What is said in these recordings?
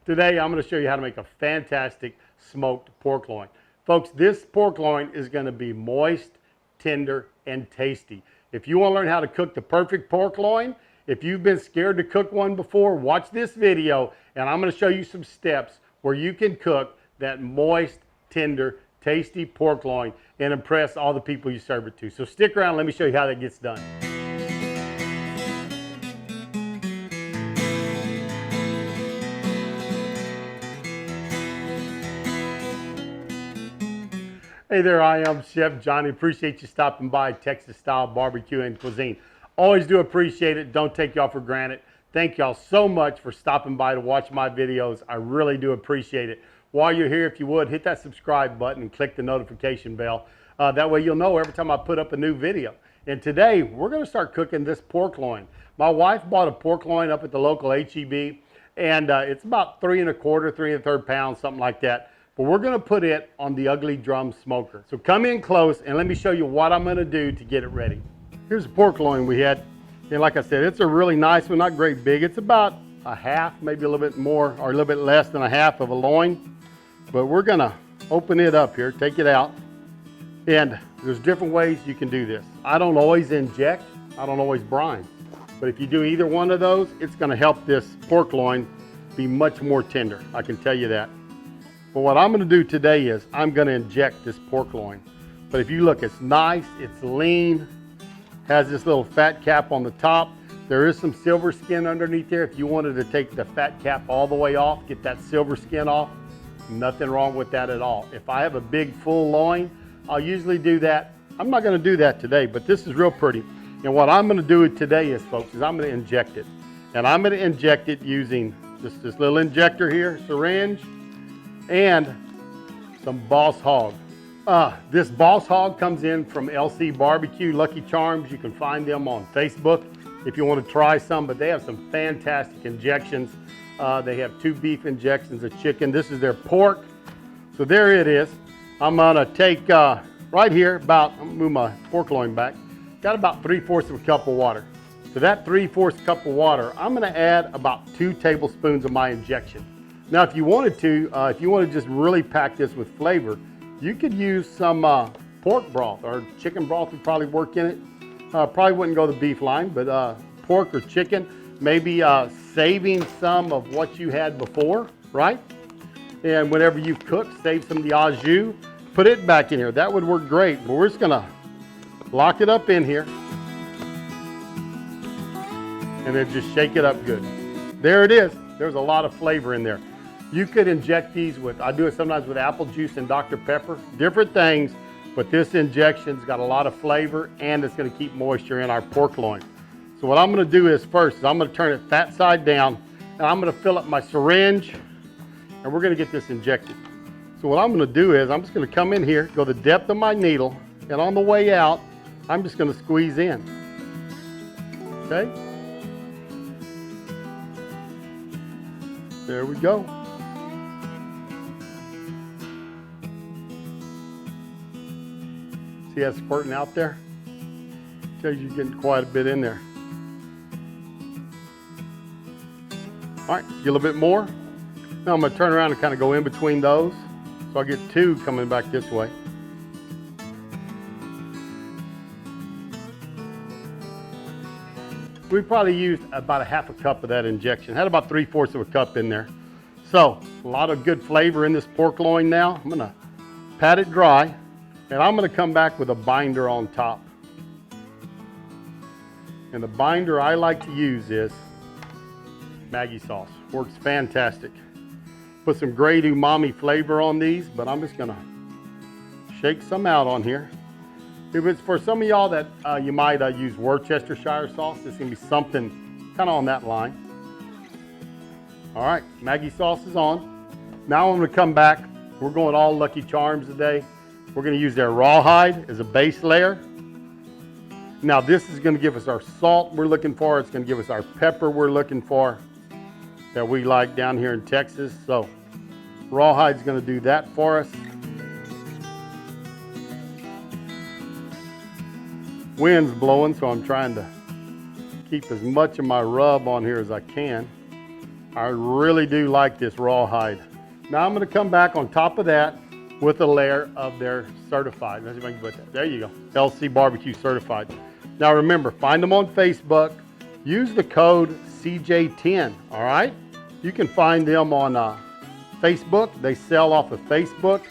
Today I'm going to show you how to make a fantastic smoked pork loin. Folks, this pork loin is going to be moist, tender, and tasty. If you want to learn how to cook the perfect pork loin, if you've been scared to cook one before, watch this video and I'm going to show you some steps where you can cook that moist, tender, tasty pork loin and impress all the people you serve it to. So stick around, let me show you how that gets done. Hey there, I am Chef Johnny. Appreciate you stopping by Texas Style Barbecue and Cuisine. Always do appreciate it. Don't take y'all for granted. Thank y'all so much for stopping by to watch my videos. I really do appreciate it. While you're here, if you would, hit that subscribe button and click the notification bell. That way you'll know every time I put up a new video. And today, we're going to start cooking this pork loin. My wife bought a pork loin up at the local HEB, and it's about 3 1/4, 3 1/3 pounds, something like that. But we're going to put it on the ugly drum smoker. So come in close and let me show you what I'm going to do to get it ready. Here's the pork loin we had. And like I said, it's a really nice one, not great big. It's about a half, maybe a little bit more or a little bit less than a half of a loin. But we're going to open it up here, take it out. And there's different ways you can do this. I don't always inject, I don't always brine. But if you do either one of those, it's going to help this pork loin be much more tender. I can tell you that. But what I'm going to do today is I'm going to inject this pork loin. But if you look, it's nice, it's lean, has this little fat cap on the top. There is some silver skin underneath there. If you wanted to take the fat cap all the way off, get that silver skin off, nothing wrong with that at all. If I have a big full loin, I'll usually do that. I'm not going to do that today, but this is real pretty. And what I'm going to do today is, folks, is I'm going to inject it. And I'm going to inject it using just this little injector here, syringe, and some Boss Hog. This Boss Hog comes in from LC Barbecue, Lucky Charms. You can find them on Facebook if you want to try some, but they have some fantastic injections. They have 2 beef injections, a chicken. This is their pork. So there it is. I'm gonna take right here about, I'm gonna move my pork loin back, got about 3/4 of a cup of water. To that 3/4 cup of water, I'm gonna add about 2 tablespoons of my injection. Now, if you wanted to, if you want to just really pack this with flavor, you could use some pork broth or chicken broth would probably work in it. Probably wouldn't go the beef line, but pork or chicken, maybe saving some of what you had before, right? And whenever you cook, save some of the au jus, put it back in here. That would work great, but we're just gonna lock it up in here and then just shake it up good. There it is. There's a lot of flavor in there. You could inject these with, I do it sometimes with apple juice and Dr. Pepper, different things, but this injection's got a lot of flavor and it's gonna keep moisture in our pork loin. So what I'm gonna do is first, I'm gonna turn it fat side down and I'm gonna fill up my syringe and we're gonna get this injected. So what I'm gonna do is I'm just gonna come in here, go the depth of my needle, and on the way out, I'm just gonna squeeze in, okay? There we go. See that squirting out there? Tells you you're getting quite a bit in there. All right, get a little bit more. Now I'm gonna turn around and kind of go in between those. So I get 2 coming back this way. We probably used about a half a cup of that injection. Had about 3/4 of a cup in there. So a lot of good flavor in this pork loin now. I'm gonna pat it dry and I'm gonna come back with a binder on top. And the binder I like to use is Maggi sauce. Works fantastic. Put some great umami flavor on these, but I'm just gonna shake some out on here. If it's for some of y'all that you might use Worcestershire sauce, it's gonna be something kind of on that line. All right, Maggi sauce is on. Now I'm gonna come back. We're going all Lucky Charms today. We're gonna use their rawhide as a base layer. Now this is gonna give us our salt we're looking for. It's gonna give us our pepper we're looking for that we like down here in Texas. So rawhide's gonna do that for us. Wind's blowing, so I'm trying to keep as much of my rub on here as I can. I really do like this rawhide. Now I'm going to come back on top of that with a layer of their certified. Let's see if I can put that. There you go. LC Barbecue certified. Now remember, find them on Facebook. Use the code CJ10, all right? You can find them on Facebook. They sell off of Facebook.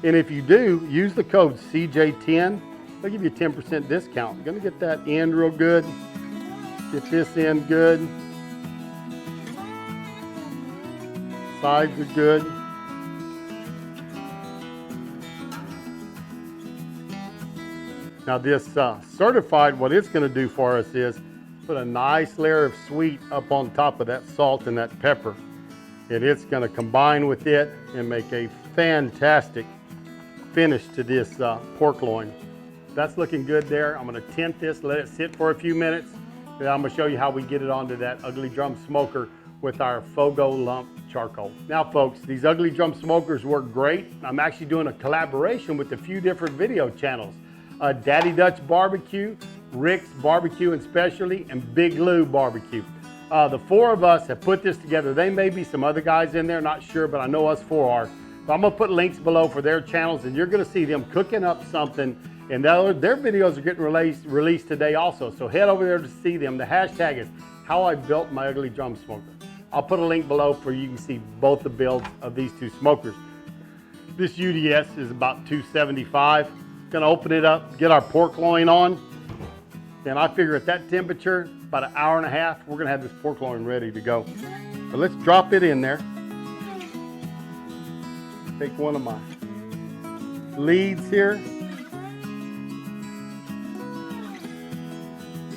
And if you do, use the code CJ10. They'll give you a 10% discount. You're gonna get that in real good. Get this in good. Sides are good. Now this certified, what it's gonna do for us is put a nice layer of sweet up on top of that salt and that pepper. And it's gonna combine with it and make a fantastic finish to this pork loin. That's looking good there. I'm gonna tint this, let it sit for a few minutes. Then I'm gonna show you how we get it onto that ugly drum smoker with our Fogo lump charcoal. Now folks, these ugly drum smokers work great. I'm actually doing a collaboration with a few different video channels. Daddy Dutch Barbecue, Rick's Barbecue and Specialty, and Big Lou Barbecue. The four of us have put this together. There may be some other guys in there, not sure, but I know us four are. So I'm gonna put links below for their channels, and you're gonna see them cooking up something, and their videos are getting released today also. So head over there to see them. The hashtag is how I built my ugly drum smoker. I'll put a link below for you can see both the builds of these two smokers. This UDS is about 275. Gonna open it up, get our pork loin on. And I figure at that temperature, about an hour and a half, we're gonna have this pork loin ready to go. So let's drop it in there. Take one of my leads here.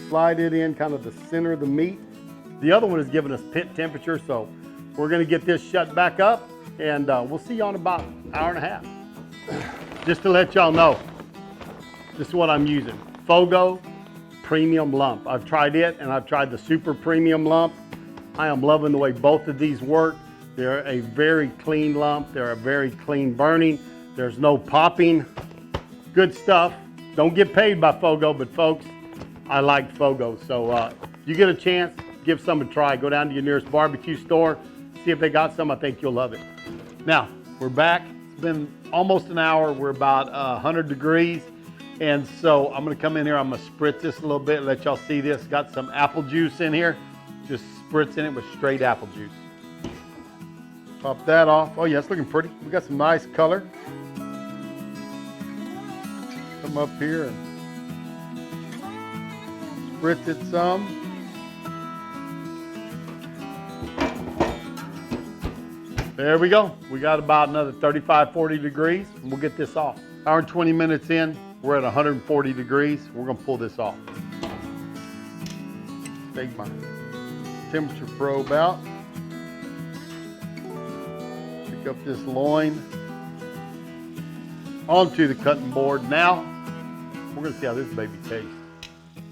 Slide it in kind of the center of the meat. The other one is giving us pit temperature, so we're gonna get this shut back up, and we'll see you on about an hour and a half. Just to let y'all know, this is what I'm using. Fogo Premium Lump. I've tried it, and I've tried the Super Premium Lump. I am loving the way both of these work. They're a very clean lump. They're a very clean burning. There's no popping. Good stuff. Don't get paid by Fogo, but folks, I like Fogo. So if you get a chance, give some a try. Go down to your nearest barbecue store, see if they got some. I think you'll love it. Now, we're back. It's been almost an hour. We're about 100 degrees. And so I'm gonna come in here, I'm gonna spritz this a little bit, let y'all see this. Got some apple juice in here. Just spritzing it with straight apple juice. Pop that off. Oh yeah, it's looking pretty. We got some nice color. Come up here and spritz it some. There we go. We got about another 35, 40 degrees, and we'll get this off. Hour and 20 minutes in, we're at 140 degrees. We're gonna pull this off. Take my temperature probe out. Pick up this loin onto the cutting board. Now, we're gonna see how this baby tastes.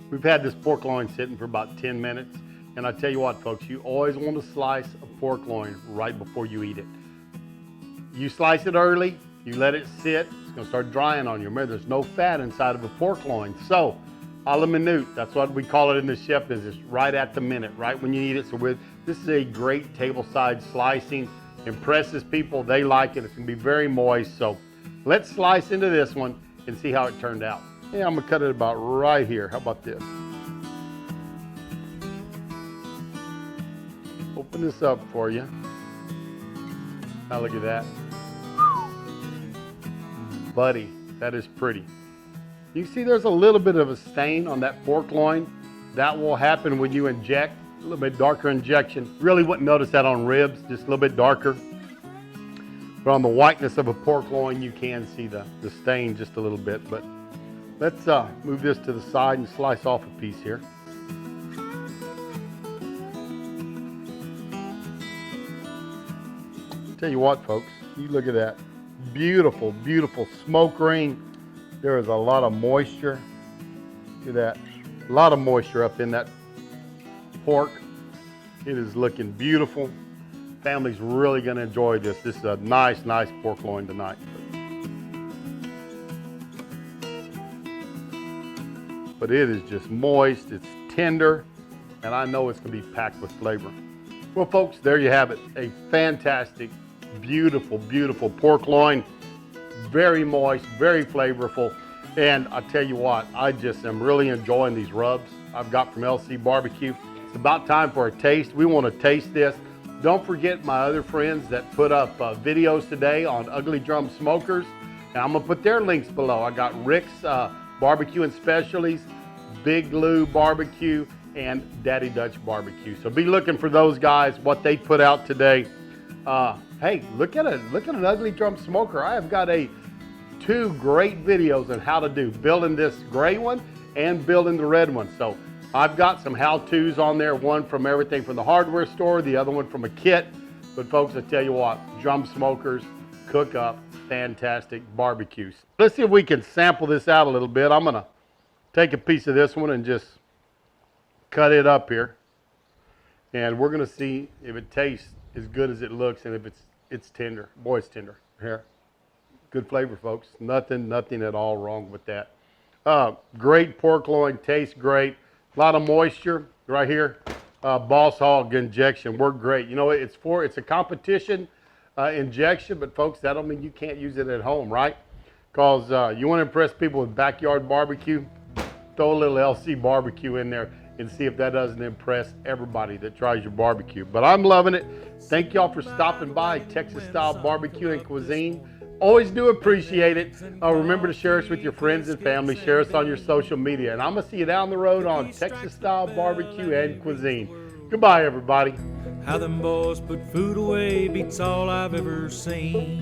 We've had this pork loin sitting for about 10 minutes. And I tell you what, folks, you always want to slice a pork loin right before you eat it. You slice it early, you let it sit, it's gonna start drying on you. Remember, there's no fat inside of a pork loin. So, a la minute, that's what we call it in the chef business, right at the minute, right when you eat it. So this is a great table-side slicing, impresses people, they like it, it's gonna be very moist. So, let's slice into this one and see how it turned out. Yeah, I'm gonna cut it about right here. How about this? Open this up for you. Now look at that. Buddy, that is pretty. You can see there's a little bit of a stain on that pork loin. That will happen when you inject, a little bit darker injection. Really wouldn't notice that on ribs, just a little bit darker. But on the whiteness of a pork loin, you can see the stain just a little bit. But let's move this to the side and slice off a piece here. Tell you what, folks, you look at that. Beautiful, beautiful smoke ring. There is a lot of moisture. Look at that. A lot of moisture up in that pork. It is looking beautiful. Family's really gonna enjoy this. This is a nice, nice pork loin tonight. But it is just moist, it's tender, and I know it's gonna be packed with flavor. Well, folks, there you have it. A fantastic, beautiful, beautiful pork loin. Very moist, very flavorful. And I tell you what, I just am really enjoying these rubs I've got from LC Barbecue. It's about time for a taste. We want to taste this. Don't forget my other friends that put up videos today on Ugly Drum Smokers. And I'm going to put their links below. I got Rick's Barbecue and Specialties, Big Lou Barbecue, and Daddy Dutch Barbecue. So be looking for those guys, what they put out today. Hey, look at an Ugly Drum Smoker. I have got two great videos on how to do building this gray one and building the red one. So I've got some how-tos on there, one from everything from the hardware store, the other one from a kit. But folks, I tell you what, drum smokers cook up fantastic barbecues. Let's see if we can sample this out a little bit. I'm gonna take a piece of this one and just cut it up here, and we're gonna see if it tastes as good as it looks and if it's tender. Boy, it's tender here. Good flavor, folks. Nothing at all wrong with that. Great pork loin, tastes great. A lot of moisture right here. Boss hog injection worked great. You know, it's a competition injection, but folks, that don't mean you can't use it at home, right? Because you want to impress people with backyard barbecue, throw a little LC barbecue in there and see if that doesn't impress everybody that tries your barbecue. But I'm loving it. Thank y'all for stopping by Texas Style Barbecue and Cuisine. Always do appreciate it. Remember to share us with your friends and family. Share us on your social media. And I'm going to see you down the road on Texas Style Barbecue and Cuisine. Goodbye, everybody. How them boys put food away beats all I've ever seen.